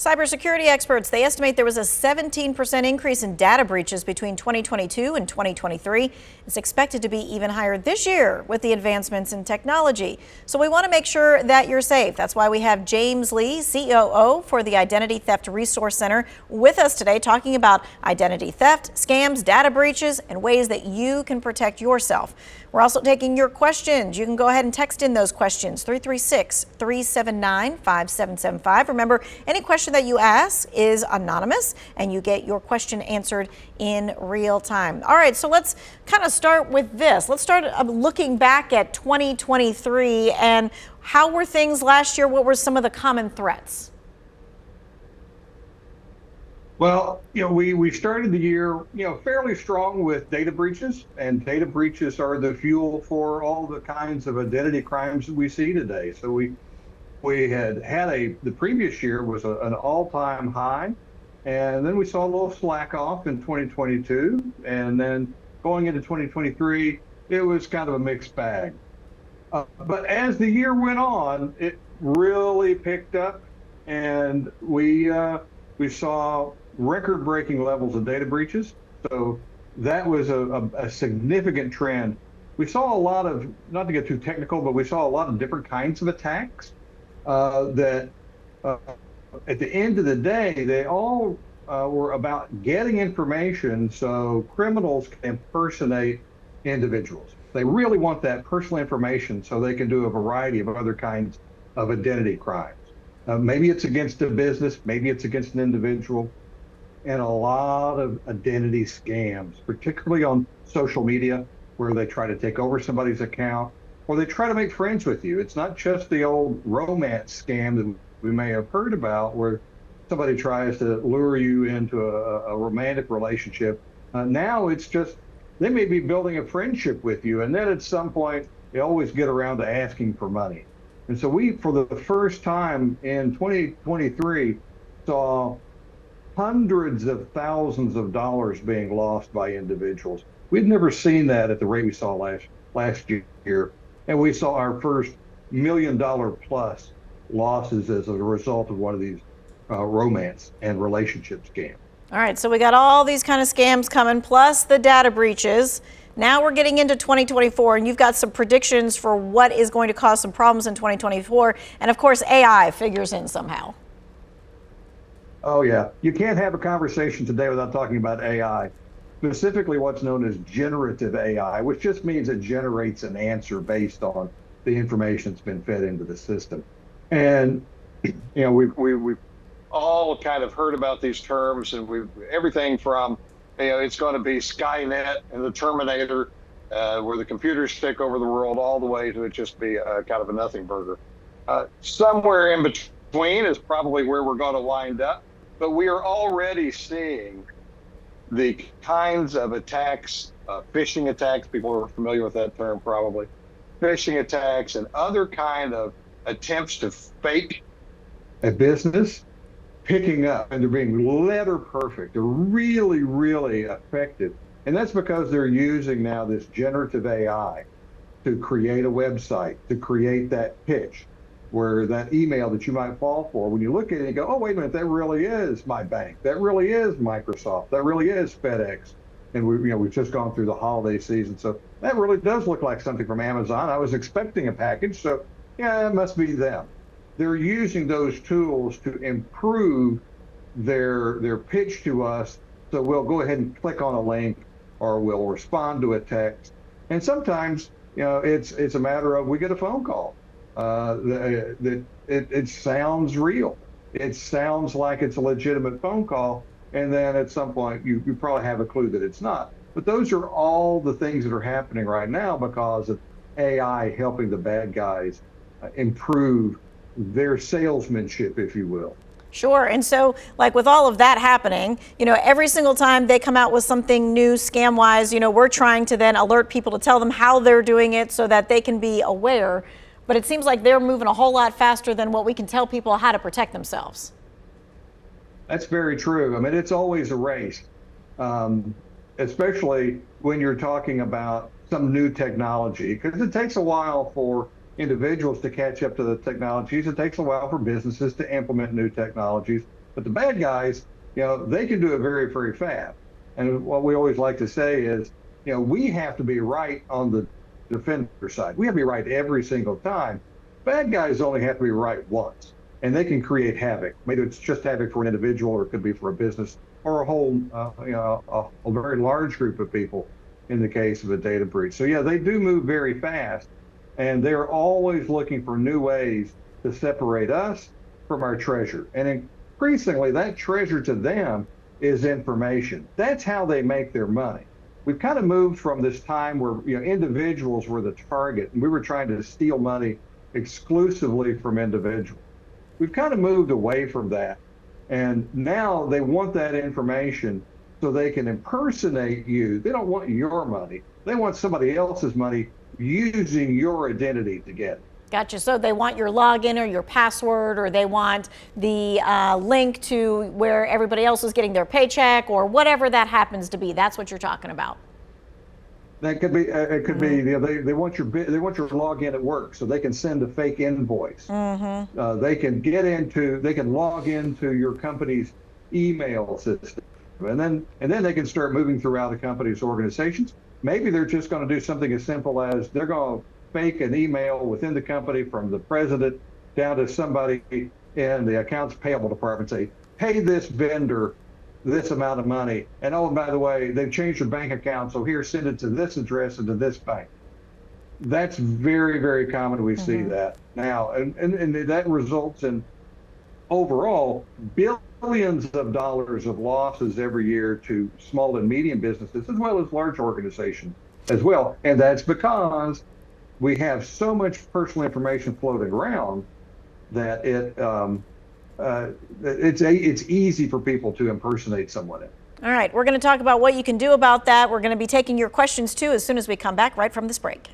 Cybersecurity experts, they estimate there was a 17% increase in data breaches between 2022 and 2023. It's expected to be even higher this year with the advancements in technology. So we want to make sure that you're safe. That's why we have James Lee, COO for the Identity Theft Resource Center, with us today talking about identity theft, scams, data breaches, and ways that you can protect yourself. We're also taking your questions. You can go ahead and text in those questions, 336-379-5775. Remember, any question that you ask is anonymous and you get your question answered in real time. All right, so let's kind of start with this. Let's start looking back at 2023 and how were things last year? What were some of the common threats? Well, we started the year, fairly strong with data breaches, and data breaches are the fuel for all the kinds of identity crimes that we see today. So we had the previous year was an all-time high, and then we saw a little slack off in 2022, and then going into 2023, it was kind of a mixed bag. But as the year went on, it really picked up, and we saw record-breaking levels of data breaches. So that was a significant trend. We saw a lot of, not to get too technical, but we saw a lot of different kinds of attacks that at the end of the day, they all were about getting information so criminals can impersonate individuals. They really want that personal information so they can do a variety of other kinds of identity crimes. Maybe it's against a business, maybe it's against an individual, and a lot of identity scams, particularly on social media, where they try to take over somebody's account or they try to make friends with you. It's not just the old romance scam that we may have heard about where somebody tries to lure you into a romantic relationship. Now it's just, they may be building a friendship with you, and then at some point, they always get around to asking for money. And so we, for the first time in 2023, saw hundreds of thousands of dollars being lost by individuals. We'd never seen that at the rate we saw last year. And we saw our first $1 million plus losses as a result of one of these romance and relationship scams. All right, so we got all these kind of scams coming, plus the data breaches. Now we're getting into 2024, and you've got some predictions for what is going to cause some problems in 2024. And of course, AI figures in somehow. Oh, yeah. You can't have a conversation today without talking about AI, specifically what's known as generative AI, which just means it generates an answer based on the information that's been fed into the system. And, we've all kind of heard about these terms, and everything from, it's going to be Skynet and the Terminator, where the computers take over the world, all the way to it just be kind of a nothing burger. Somewhere in between is probably where we're going to wind up. But we are already seeing the kinds of attacks, phishing attacks, people are familiar with that term probably, phishing attacks and other kind of attempts to fake a business picking up, and they're being letter perfect. They're really, really effective. And that's because they're using now this generative AI to create a website, to create that pitch, where that email that you might fall for, when you look at it and go, oh, wait a minute, that really is my bank. That really is Microsoft. That really is FedEx. And we've just gone through the holiday season. So that really does look like something from Amazon. I was expecting a package. So yeah, it must be them. They're using those tools to improve their pitch to us. So we'll go ahead and click on a link, or we'll respond to a text. And sometimes, it's a matter of, we get a phone call. It sounds real. It sounds like it's a legitimate phone call, and then at some point you probably have a clue that it's not. But those are all the things that are happening right now because of AI helping the bad guys improve their salesmanship, if you will. Sure. And so, like, with all of that happening, every single time they come out with something new scam wise, we're trying to then alert people to tell them how they're doing it so that they can be aware. But it seems like they're moving a whole lot faster than what we can tell people how to protect themselves. That's very true. I mean, it's always a race, especially when you're talking about some new technology, because it takes a while for individuals to catch up to the technologies. It takes a while for businesses to implement new technologies. But the bad guys, they can do it very, very fast. And what we always like to say is, we have to be right on the defender side. We have to be right every single time. Bad guys only have to be right once, and they can create havoc. Maybe it's just havoc for an individual, or it could be for a business, or a whole, a very large group of people in the case of a data breach. So yeah, they do move very fast, and they're always looking for new ways to separate us from our treasure. And increasingly, that treasure to them is information. That's how they make their money. We've kind of moved from this time where individuals were the target, and we were trying to steal money exclusively from individuals. We've kind of moved away from that, and now they want that information so they can impersonate you. They don't want your money. They want somebody else's money using your identity to get it. Gotcha. So they want your login or your password, or they want the link to where everybody else is getting their paycheck, or whatever that happens to be. That's what you're talking about. That could be. It could be. They want your login at work, so they can send a fake invoice. They can log into your company's email system, and then they can start moving throughout the company's organizations. Maybe they're just going to do something as simple as they're going to fake an email within the company from the president down to somebody in the accounts payable department, say, pay this vendor this amount of money. And oh, and by the way, they've changed their bank account, so here, send it to this address and to this bank. That's very, very common. We see that now. And that results in overall billions of dollars of losses every year to small and medium businesses, as well as large organizations as well. And that's because we have so much personal information floating around that it's easy for people to impersonate someone else. All right, we're going to talk about what you can do about that. We're going to be taking your questions too as soon as we come back right from this break.